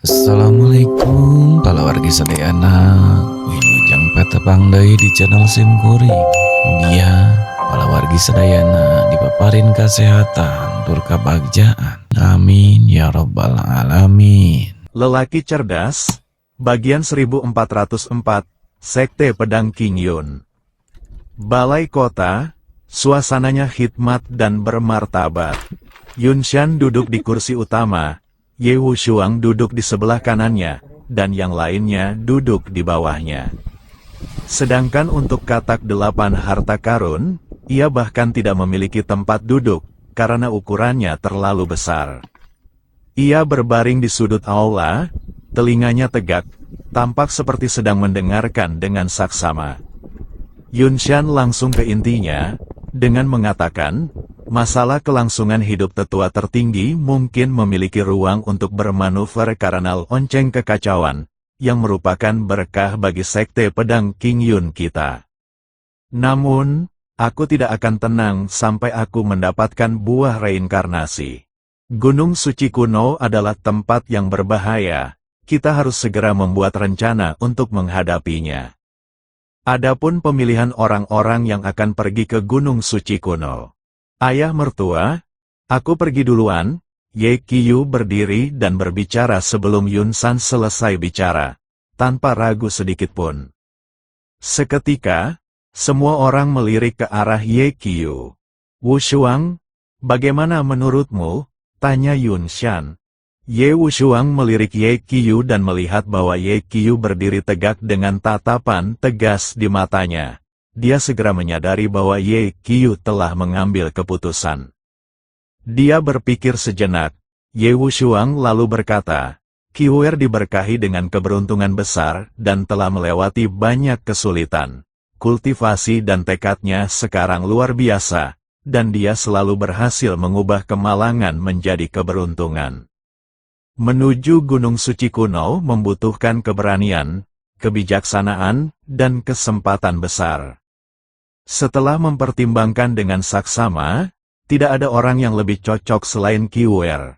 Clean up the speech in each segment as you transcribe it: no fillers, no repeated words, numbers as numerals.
Assalamualaikum wargi sadayana wilujeng petepang deui di channel Simkuring. Mugia wargi sadayana dipaparin kesehatan tur kabagjaan. Amin ya robbal alamin. Lelaki cerdas, bagian 1404, Sekte Pedang King Yun. Balai kota, suasananya hikmat dan bermartabat. Yun Shan duduk di kursi utama, Ye Wushuang duduk di sebelah kanannya, dan yang lainnya duduk di bawahnya. Sedangkan untuk katak 8 harta karun, ia bahkan tidak memiliki tempat duduk, karena ukurannya terlalu besar. Ia berbaring di sudut aula, telinganya tegak, tampak seperti sedang mendengarkan dengan saksama. Yun Shan langsung ke intinya, dengan mengatakan, masalah kelangsungan hidup tetua tertinggi mungkin memiliki ruang untuk bermanuver karena lonceng kekacauan, yang merupakan berkah bagi Sekte Pedang King Yun kita. Namun, aku tidak akan tenang sampai aku mendapatkan buah reinkarnasi. Gunung Suci Kuno adalah tempat yang berbahaya, kita harus segera membuat rencana untuk menghadapinya. Adapun pemilihan orang-orang yang akan pergi ke Gunung Suci Kuno. Ayah mertua, aku pergi duluan. Ye Qiu berdiri dan berbicara sebelum Yun Shan selesai bicara, tanpa ragu sedikitpun. Seketika, semua orang melirik ke arah Ye Qiu. Wushuang, bagaimana menurutmu? Tanya Yun Shan. Ye Wushuang melirik Ye Qiu dan melihat bahwa Ye Qiu berdiri tegak dengan tatapan tegas di matanya. Dia segera menyadari bahwa Ye Qiu telah mengambil keputusan. Dia berpikir sejenak. Ye Wushuang lalu berkata, Qiuer diberkahi dengan keberuntungan besar dan telah melewati banyak kesulitan. Kultivasi dan tekadnya sekarang luar biasa, dan dia selalu berhasil mengubah kemalangan menjadi keberuntungan. Menuju Gunung Suci Kuno membutuhkan keberanian, kebijaksanaan, dan kesempatan besar. Setelah mempertimbangkan dengan saksama, tidak ada orang yang lebih cocok selain Qiuer.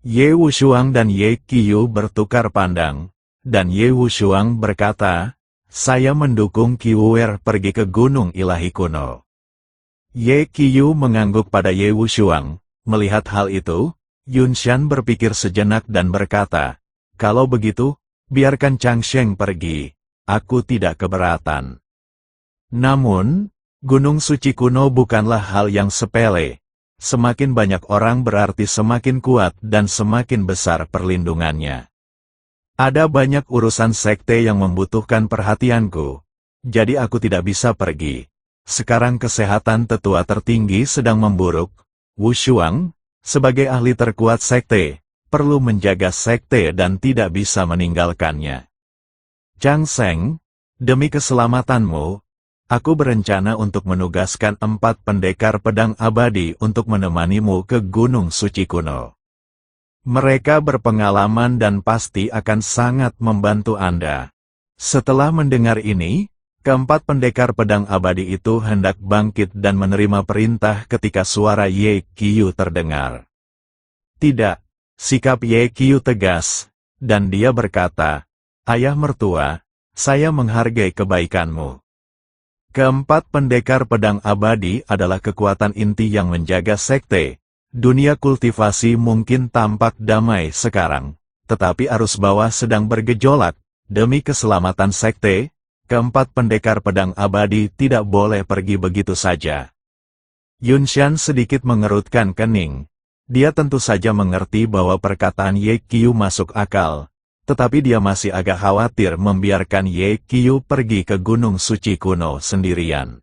Ye Wushuang dan Ye Qiu bertukar pandang, dan Ye Wushuang berkata, saya mendukung Qiuer pergi ke Gunung Ilahi Kuno. Ye Qiu mengangguk pada Ye Wushuang. Melihat hal itu, Yun Shan berpikir sejenak dan berkata, kalau begitu, biarkan Chang Sheng pergi, aku tidak keberatan. Namun, Gunung Suci Kuno bukanlah hal yang sepele. Semakin banyak orang berarti semakin kuat dan semakin besar perlindungannya. Ada banyak urusan sekte yang membutuhkan perhatianku, jadi aku tidak bisa pergi. Sekarang kesehatan tetua tertinggi sedang memburuk. Wushuang, sebagai ahli terkuat sekte, perlu menjaga sekte dan tidak bisa meninggalkannya. Chang Sheng, demi keselamatanmu, aku berencana untuk menugaskan 4 pendekar pedang abadi untuk menemanimu ke Gunung Suci Kuno. Mereka berpengalaman dan pasti akan sangat membantu Anda. Setelah mendengar ini, keempat pendekar pedang abadi itu hendak bangkit dan menerima perintah ketika suara Ye Qiu terdengar. Tidak, sikap Ye Qiu tegas, dan dia berkata, ayah mertua, saya menghargai kebaikanmu. Keempat pendekar pedang abadi adalah kekuatan inti yang menjaga sekte. Dunia kultivasi mungkin tampak damai sekarang, tetapi arus bawah sedang bergejolak. Demi keselamatan sekte, keempat pendekar pedang abadi tidak boleh pergi begitu saja. Yun Shan sedikit mengerutkan kening. Dia tentu saja mengerti bahwa perkataan Ye Qiu masuk akal, tetapi dia masih agak khawatir membiarkan Ye Qiu pergi ke Gunung Suci Kuno sendirian.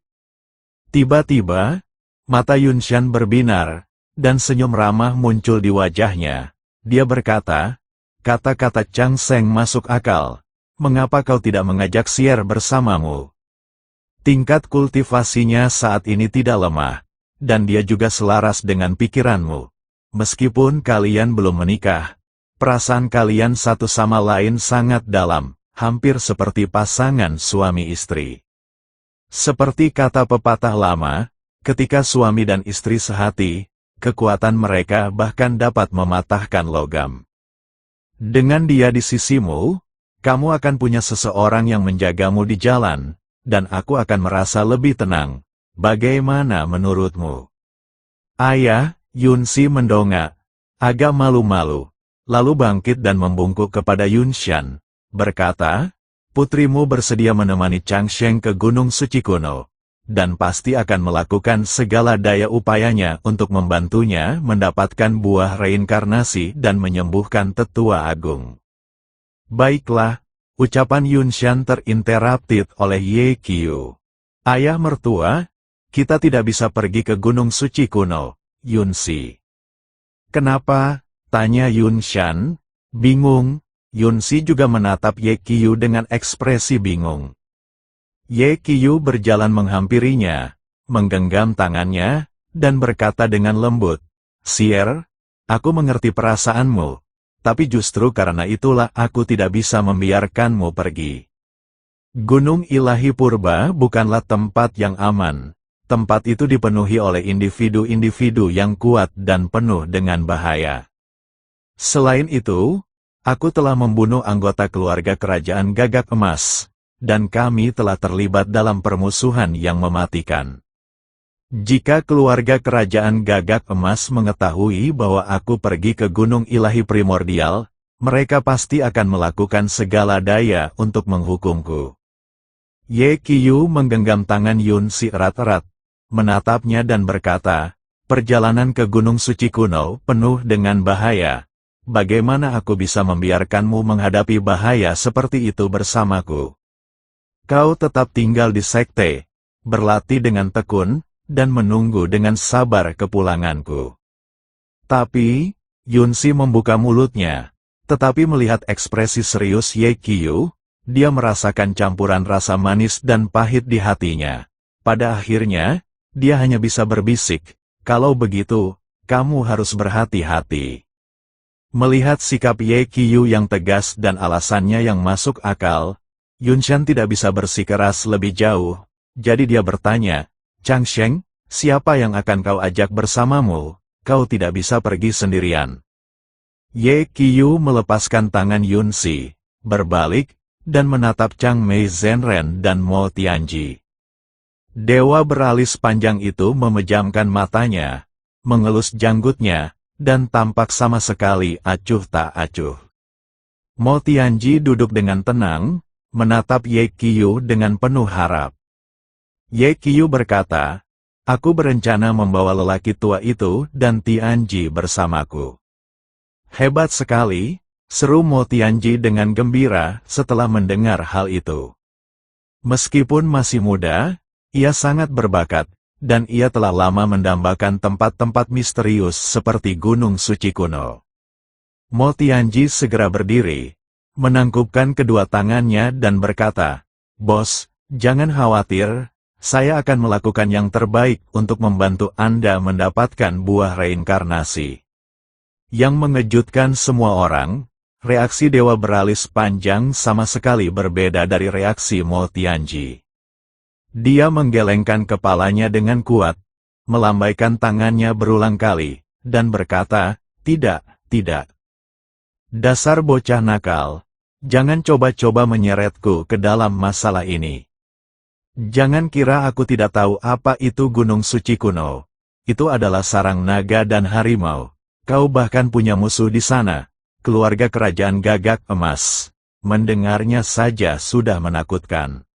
Tiba-tiba, mata Yun Shan berbinar, dan senyum ramah muncul di wajahnya. Dia berkata, kata-kata Chang Sheng masuk akal. Mengapa kau tidak mengajak Xier bersamamu? Tingkat kultivasinya saat ini tidak lemah, dan dia juga selaras dengan pikiranmu. Meskipun kalian belum menikah, perasaan kalian satu sama lain sangat dalam, hampir seperti pasangan suami istri. Seperti kata pepatah lama, ketika suami dan istri sehati, kekuatan mereka bahkan dapat mematahkan logam. Dengan dia di sisimu, kamu akan punya seseorang yang menjagamu di jalan, dan aku akan merasa lebih tenang. Bagaimana menurutmu? Ayah, Yunsi mendongak, agak malu-malu, lalu bangkit dan membungkuk kepada Yunshan, berkata, putrimu bersedia menemani Changsheng ke Gunung Suci Kuno, dan pasti akan melakukan segala daya upayanya untuk membantunya mendapatkan buah reinkarnasi dan menyembuhkan tetua agung. Baiklah, ucapan Yunshan terinterupted oleh Ye Qiu. Ayah mertua, kita tidak bisa pergi ke Gunung Suci Kuno, Yunsi. Kenapa? Tanya Yunshan, bingung. Yunsi juga menatap Ye Qiu dengan ekspresi bingung. Ye Qiu berjalan menghampirinya, menggenggam tangannya, dan berkata dengan lembut, Sier, aku mengerti perasaanmu, tapi justru karena itulah aku tidak bisa membiarkanmu pergi. Gunung Ilahi Purba bukanlah tempat yang aman. Tempat itu dipenuhi oleh individu-individu yang kuat dan penuh dengan bahaya. Selain itu, aku telah membunuh anggota keluarga kerajaan Gagak Emas, dan kami telah terlibat dalam permusuhan yang mematikan. Jika keluarga kerajaan Gagak Emas mengetahui bahwa aku pergi ke Gunung Ilahi Primordial, mereka pasti akan melakukan segala daya untuk menghukumku. Ye Qiu menggenggam tangan Yunsi erat-erat, menatapnya dan berkata, perjalanan ke Gunung Suci Kuno penuh dengan bahaya. Bagaimana aku bisa membiarkanmu menghadapi bahaya seperti itu bersamaku? Kau tetap tinggal di sekte, berlatih dengan tekun, dan menunggu dengan sabar kepulanganku. Tapi, Yunsi membuka mulutnya, tetapi melihat ekspresi serius Ye Qiu, dia merasakan campuran rasa manis dan pahit di hatinya. Pada akhirnya, dia hanya bisa berbisik, kalau begitu, kamu harus berhati-hati. Melihat sikap Ye Qiu yang tegas dan alasannya yang masuk akal, Yunshan tidak bisa bersikeras lebih jauh, jadi dia bertanya, Changsheng, siapa yang akan kau ajak bersamamu? Kau tidak bisa pergi sendirian. Ye Qiu melepaskan tangan Yunsi, berbalik, dan menatap Chang Mei Zhenren dan Mo Tianji. Dewa beralis panjang itu memejamkan matanya, mengelus janggutnya, dan tampak sama sekali acuh tak acuh. Mo Tianji duduk dengan tenang, menatap Ye Qiu dengan penuh harap. Ye Qiu berkata, aku berencana membawa lelaki tua itu dan Tianji bersamaku. Hebat sekali, seru Mo Tianji dengan gembira setelah mendengar hal itu. Meskipun masih muda, ia sangat berbakat, dan ia telah lama mendambakan tempat-tempat misterius seperti Gunung Suci Kuno. Mo Tianji segera berdiri, menangkupkan kedua tangannya dan berkata, Bos, jangan khawatir, saya akan melakukan yang terbaik untuk membantu Anda mendapatkan buah reinkarnasi. Yang mengejutkan semua orang, reaksi Dewa Beralis Panjang sama sekali berbeda dari reaksi Mo Tianji. Dia menggelengkan kepalanya dengan kuat, melambaikan tangannya berulang kali, dan berkata, tidak, tidak. Dasar bocah nakal, jangan coba-coba menyeretku ke dalam masalah ini. Jangan kira aku tidak tahu apa itu Gunung Suci Kuno. Itu adalah sarang naga dan harimau. Kau bahkan punya musuh di sana, keluarga kerajaan Gagak Emas. Mendengarnya saja sudah menakutkan.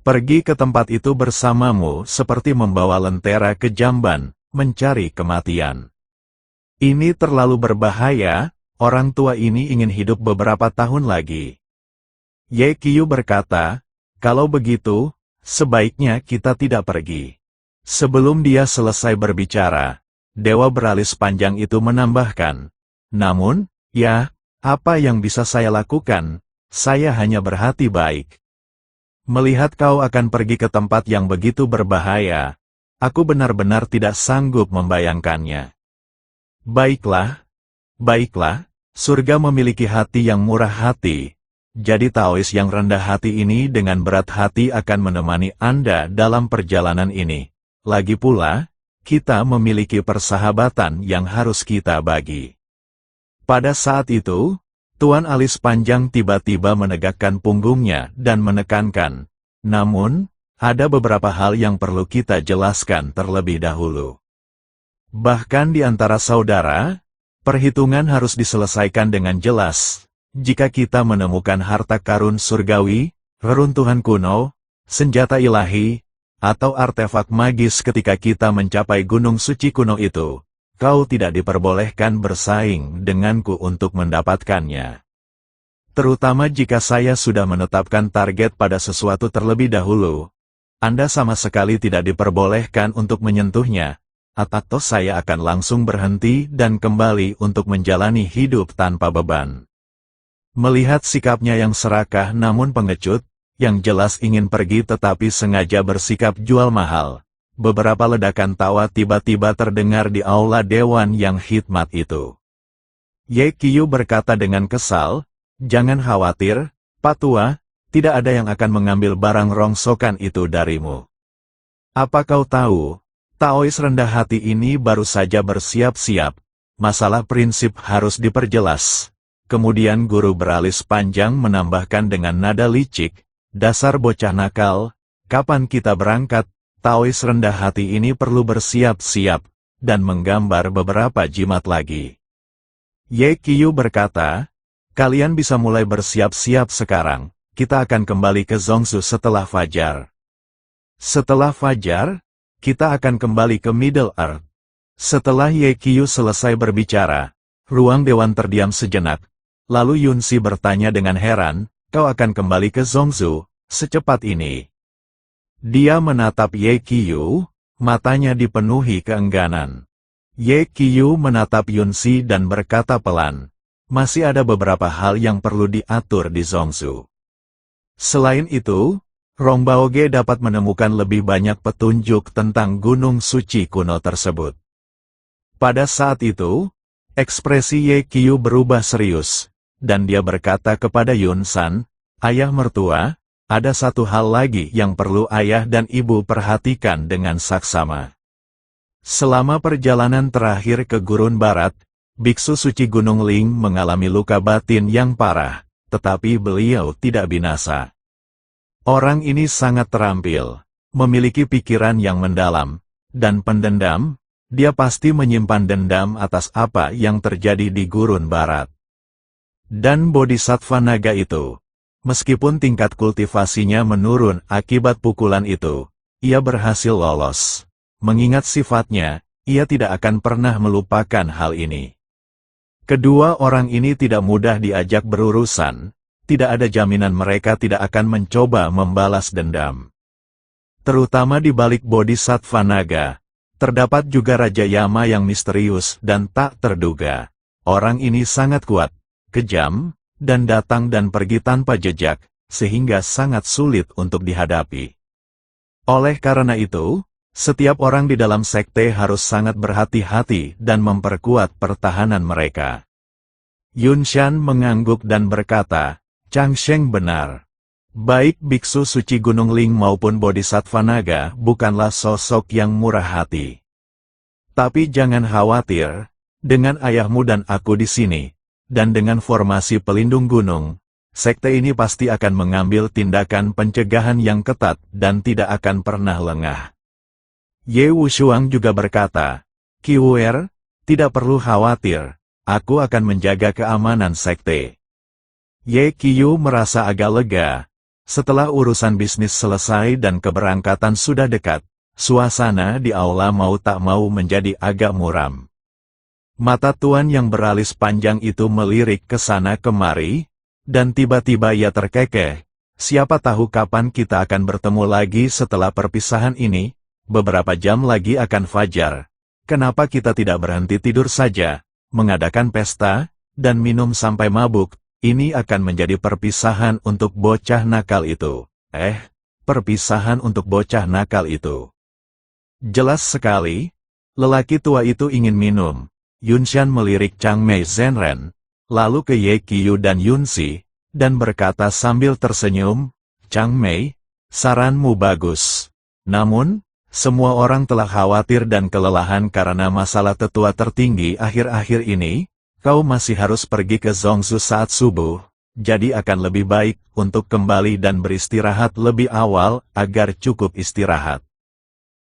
Pergi ke tempat itu bersamamu seperti membawa lentera ke jamban, mencari kematian. Ini terlalu berbahaya, orang tua ini ingin hidup beberapa tahun lagi. Ye Qiu berkata, kalau begitu, sebaiknya kita tidak pergi. Sebelum dia selesai berbicara, Dewa Beralis Panjang itu menambahkan, namun, ya, apa yang bisa saya lakukan? Saya hanya berhati baik. Melihat kau akan pergi ke tempat yang begitu berbahaya, aku benar-benar tidak sanggup membayangkannya. Baiklah, baiklah, surga memiliki hati yang murah hati, jadi Taois yang rendah hati ini dengan berat hati akan menemani Anda dalam perjalanan ini. Lagi pula, kita memiliki persahabatan yang harus kita bagi. Pada saat itu, Tuan alis panjang tiba-tiba menegakkan punggungnya dan menekankan. Namun, ada beberapa hal yang perlu kita jelaskan terlebih dahulu. Bahkan di antara saudara, perhitungan harus diselesaikan dengan jelas. Jika kita menemukan harta karun surgawi, reruntuhan kuno, senjata ilahi, atau artefak magis ketika kita mencapai gunung suci kuno itu, kau tidak diperbolehkan bersaing denganku untuk mendapatkannya. Terutama jika saya sudah menetapkan target pada sesuatu terlebih dahulu, Anda sama sekali tidak diperbolehkan untuk menyentuhnya, atau saya akan langsung berhenti dan kembali untuk menjalani hidup tanpa beban. Melihat sikapnya yang serakah namun pengecut, yang jelas ingin pergi tetapi sengaja bersikap jual mahal, beberapa ledakan tawa tiba-tiba terdengar di aula dewan yang hikmat itu. Ye Qiu berkata dengan kesal, "Jangan khawatir, Pak Tua, tidak ada yang akan mengambil barang rongsokan itu darimu. Apa kau tahu, Taois rendah hati ini baru saja bersiap-siap, masalah prinsip harus diperjelas." Kemudian guru beralis panjang menambahkan dengan nada licik, "Dasar bocah nakal, kapan kita berangkat?" Taois rendah hati ini perlu bersiap-siap, dan menggambar beberapa jimat lagi. Ye Qiu berkata, "Kalian bisa mulai bersiap-siap sekarang, kita akan kembali ke Zhongzhou setelah fajar. Setelah fajar, kita akan kembali ke Middle Earth." Setelah Ye Qiu selesai berbicara, ruang dewan terdiam sejenak, lalu Yunxi bertanya dengan heran, "Kau akan kembali ke Zhongzhou secepat ini?" Dia menatap Ye Qiu, matanya dipenuhi keengganan. Ye Qiu menatap Yunxi dan berkata pelan, "Masih ada beberapa hal yang perlu diatur di Zhongzhou. Selain itu, Rongbaoge dapat menemukan lebih banyak petunjuk tentang gunung suci kuno tersebut." Pada saat itu, ekspresi Ye Qiu berubah serius, dan dia berkata kepada Yun San, "Ayah mertua, ada satu hal lagi yang perlu ayah dan ibu perhatikan dengan saksama. Selama perjalanan terakhir ke Gurun Barat, Biksu Suci Gunung Ling mengalami luka batin yang parah, tetapi beliau tidak binasa. Orang ini sangat terampil, memiliki pikiran yang mendalam, dan pendendam. Dia pasti menyimpan dendam atas apa yang terjadi di Gurun Barat. Dan Bodhisattva naga itu, meskipun tingkat kultivasinya menurun akibat pukulan itu, ia berhasil lolos. Mengingat sifatnya, ia tidak akan pernah melupakan hal ini. Kedua orang ini tidak mudah diajak berurusan, tidak ada jaminan mereka tidak akan mencoba membalas dendam. Terutama di balik Bodhisattva naga, terdapat juga Raja Yama yang misterius dan tak terduga. Orang ini sangat kuat, kejam, dan datang dan pergi tanpa jejak, sehingga sangat sulit untuk dihadapi. Oleh karena itu, setiap orang di dalam sekte harus sangat berhati-hati dan memperkuat pertahanan mereka. Yun Shan mengangguk dan berkata, "Chang Sheng benar. Baik Biksu Suci Gunung Ling maupun Bodhisattva Naga bukanlah sosok yang murah hati. Tapi jangan khawatir, dengan ayahmu dan aku di sini, dan dengan formasi pelindung gunung, sekte ini pasti akan mengambil tindakan pencegahan yang ketat dan tidak akan pernah lengah." Ye Wushuang juga berkata, "Qiuer, tidak perlu khawatir, aku akan menjaga keamanan sekte." Ye Qiu merasa agak lega. Setelah urusan bisnis selesai dan keberangkatan sudah dekat, suasana di aula mau tak mau menjadi agak muram. Mata tuan yang beralis panjang itu melirik ke sana kemari, dan tiba-tiba ia terkekeh. "Siapa tahu kapan kita akan bertemu lagi setelah perpisahan ini, beberapa jam lagi akan fajar. Kenapa kita tidak berhenti tidur saja, mengadakan pesta, dan minum sampai mabuk? Ini akan menjadi perpisahan untuk bocah nakal itu." Perpisahan untuk bocah nakal itu. Jelas sekali, lelaki tua itu ingin minum. Yun Shan melirik Chang Mei Zhenren, lalu ke Ye Qiu dan Yunxi, dan berkata sambil tersenyum, "Chang Mei, saranmu bagus. Namun, semua orang telah khawatir dan kelelahan karena masalah tetua tertinggi akhir-akhir ini. kau masih harus pergi ke Zhongzhou saat subuh, jadi akan lebih baik untuk kembali dan beristirahat lebih awal agar cukup istirahat.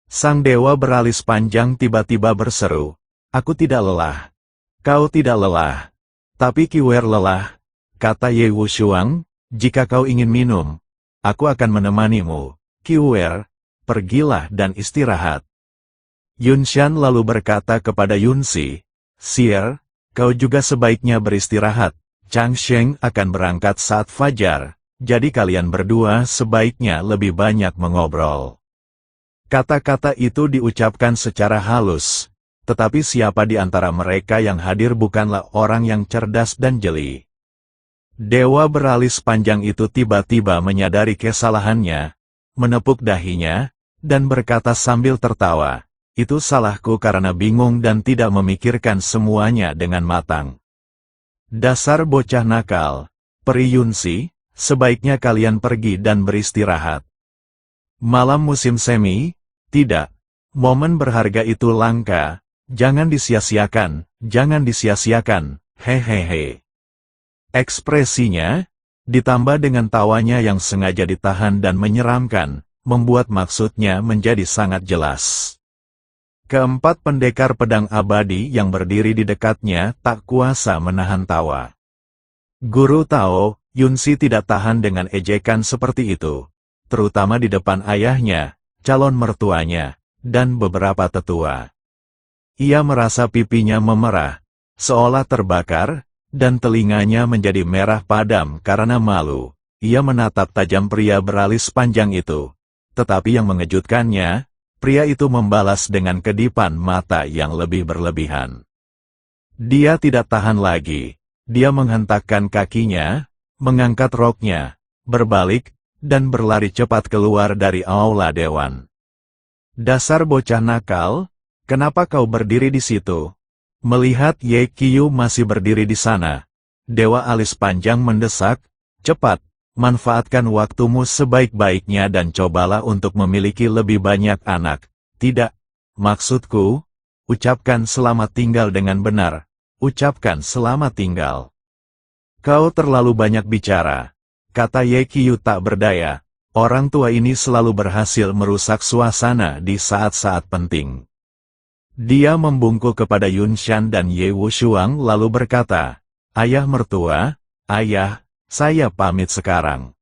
Sang dewa beralis panjang tiba-tiba berseru, aku tidak lelah. Kau tidak lelah. Tapi Qiwer lelah, kata Ye Wushuang, jika kau ingin minum, aku akan menemanimu. Qiwer, pergilah dan istirahat. Yunshan lalu berkata kepada Yunsi, Sir, kau juga sebaiknya beristirahat. Changsheng akan berangkat saat fajar, jadi kalian berdua sebaiknya lebih banyak mengobrol. Kata-kata itu diucapkan secara halus, tetapi siapa di antara mereka yang hadir bukanlah orang yang cerdas dan jeli. Dewa beralis panjang itu tiba-tiba menyadari kesalahannya, menepuk dahinya, dan berkata sambil tertawa, itu salahku karena bingung dan tidak memikirkan semuanya dengan matang. Dasar bocah nakal, Peri Yunsi, sebaiknya kalian pergi dan beristirahat. Malam musim semi, tidak, momen berharga itu langka, jangan disia-siakan, hehehe. Ekspresinya, ditambah dengan tawanya yang sengaja ditahan dan menyeramkan, membuat maksudnya menjadi sangat jelas. Keempat pendekar pedang abadi yang berdiri di dekatnya tak kuasa menahan tawa. Guru Tao, Yunsi tidak tahan dengan ejekan seperti itu, terutama di depan ayahnya, calon mertuanya, dan beberapa tetua. Ia merasa pipinya memerah, seolah terbakar, dan telinganya menjadi merah padam karena malu. Ia menatap tajam pria beralis panjang itu. Tetapi yang mengejutkannya, pria itu membalas dengan kedipan mata yang lebih berlebihan. Dia tidak tahan lagi. Dia menghentakkan kakinya, mengangkat roknya, berbalik, dan berlari cepat keluar dari aula dewan. Dasar bocah nakal, kenapa kau berdiri di situ? Melihat Ye Qiyu masih berdiri di sana, dewa alis panjang mendesak, cepat, manfaatkan waktumu sebaik-baiknya dan cobalah untuk memiliki lebih banyak anak. Tidak, maksudku, ucapkan selamat tinggal dengan benar, ucapkan selamat tinggal. Kau terlalu banyak bicara, kata Ye Qiyu tak berdaya, orang tua ini selalu berhasil merusak suasana di saat-saat penting. Dia membungkuk kepada Yunshan dan Ye Wushuang lalu berkata, ayah mertua, ayah, saya pamit sekarang.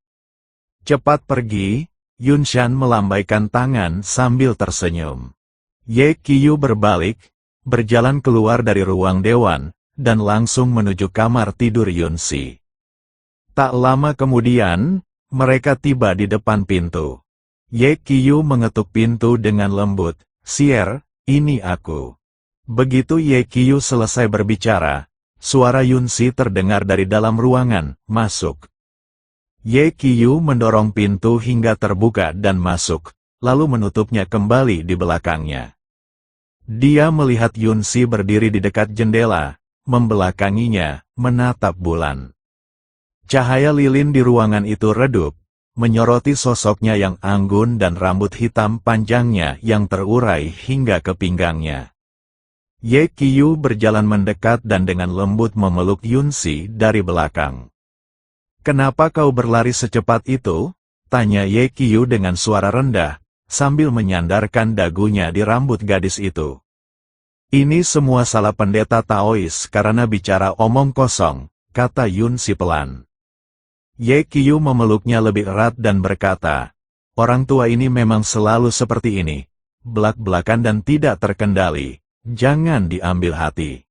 Cepat pergi, Yunshan melambaikan tangan sambil tersenyum. Ye Qiyu berbalik, berjalan keluar dari ruang dewan, dan langsung menuju kamar tidur Yunsi. Tak lama kemudian, mereka tiba di depan pintu. Ye Qiyu mengetuk pintu dengan lembut, Sir, ini aku. Begitu Ye Qiyu selesai berbicara, suara Yunsi terdengar dari dalam ruangan, masuk. Ye Qiyu mendorong pintu hingga terbuka dan masuk, lalu menutupnya kembali di belakangnya. Dia melihat Yunsi berdiri di dekat jendela, membelakanginya, menatap bulan. Cahaya lilin di ruangan itu redup, menyoroti sosoknya yang anggun dan rambut hitam panjangnya yang terurai hingga ke pinggangnya. Ye Qiyu berjalan mendekat dan dengan lembut memeluk Yunsi dari belakang. Kenapa kau berlari secepat itu? Tanya Ye Qiyu dengan suara rendah, sambil menyandarkan dagunya di rambut gadis itu. Ini semua salah pendeta Taois karena bicara omong kosong, kata Yunsi pelan. Ye Qiyu memeluknya lebih erat dan berkata, orang tua ini memang selalu seperti ini, belak-belakan dan tidak terkendali, jangan diambil hati.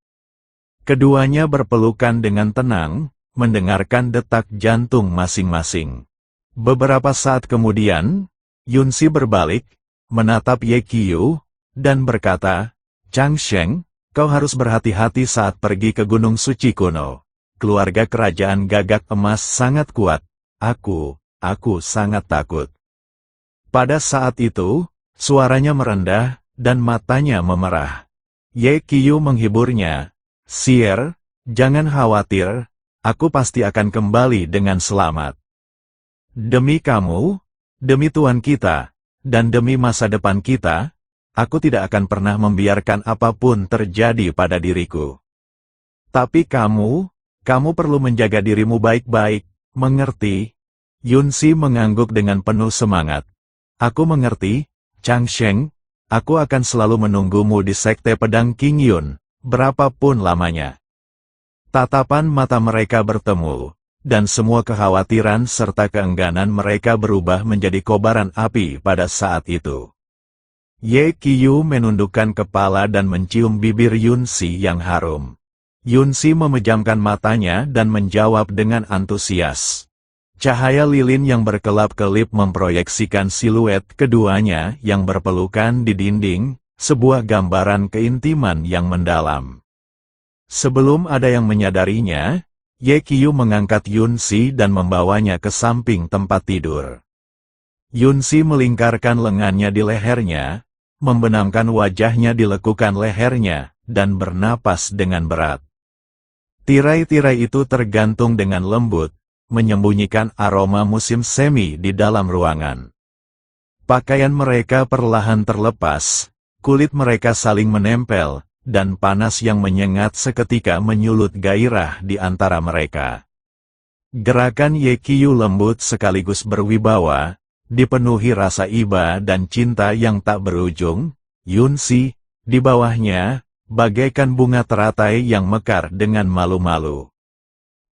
Keduanya berpelukan dengan tenang, mendengarkan detak jantung masing-masing. Beberapa saat kemudian, Yunsi berbalik, menatap Ye Qiyu, dan berkata, Changsheng, kau harus berhati-hati saat pergi ke Gunung Suci kuno. Keluarga kerajaan Gagak Emas sangat kuat. Aku sangat takut. Pada saat itu, suaranya merendah, dan matanya memerah. Ye Qiyu menghiburnya. Sir, jangan khawatir, aku pasti akan kembali dengan selamat. Demi kamu, demi Tuan kita, dan demi masa depan kita, aku tidak akan pernah membiarkan apapun terjadi pada diriku. Tapi kamu perlu menjaga dirimu baik-baik, mengerti? Yunsi mengangguk dengan penuh semangat. Aku mengerti, Chang Sheng. Aku akan selalu menunggumu di Sekte Pedang Qingyun, berapapun lamanya. Tatapan mata mereka bertemu, dan semua kekhawatiran serta keengganan mereka berubah menjadi kobaran api pada saat itu. Ye Qiyu menundukkan kepala dan mencium bibir Yunsi yang harum. Yunsi memejamkan matanya dan menjawab dengan antusias. Cahaya lilin yang berkelap-kelip memproyeksikan siluet keduanya yang berpelukan di dinding, sebuah gambaran keintiman yang mendalam. Sebelum ada yang menyadarinya, Ye Qiyu mengangkat Yunsi dan membawanya ke samping tempat tidur. Yunsi melingkarkan lengannya di lehernya, membenamkan wajahnya di lekukan lehernya, dan bernapas dengan berat. Tirai-tirai itu tergantung dengan lembut, menyembunyikan aroma musim semi di dalam ruangan. Pakaian mereka perlahan terlepas, kulit mereka saling menempel, dan panas yang menyengat seketika menyulut gairah di antara mereka. Gerakan Ye Qiyu lembut sekaligus berwibawa, dipenuhi rasa iba dan cinta yang tak berujung. Yunsi, di bawahnya, bagaikan bunga teratai yang mekar dengan malu-malu.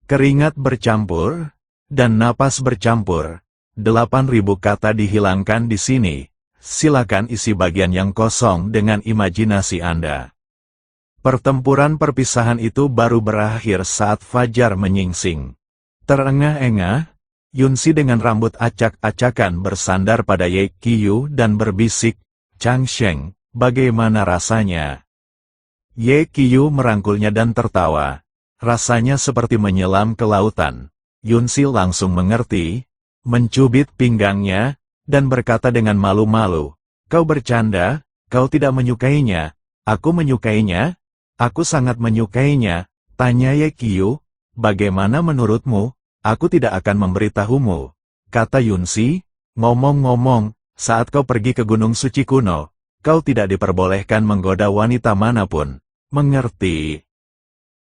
Keringat bercampur, dan napas bercampur. 8.000 kata dihilangkan di sini. Silakan isi bagian yang kosong dengan imajinasi Anda. Pertempuran perpisahan itu baru berakhir saat fajar menyingsing. Terengah-engah, Yunsi dengan rambut acak-acakan bersandar pada Ye Qiyu dan berbisik, "Chang Sheng, bagaimana rasanya?" Ye Qiyu merangkulnya dan tertawa. Rasanya seperti menyelam ke lautan. Yunsi langsung mengerti, mencubit pinggangnya, dan berkata dengan malu-malu, "Kau bercanda, kau tidak menyukainya." "Aku menyukainya, aku sangat menyukainya." Tanya Ye Qiyu, "Bagaimana menurutmu?" "Aku tidak akan memberitahumu," kata Yunsi. "Ngomong-ngomong, saat kau pergi ke Gunung Suci Kuno, kau tidak diperbolehkan menggoda wanita manapun. Mengerti?"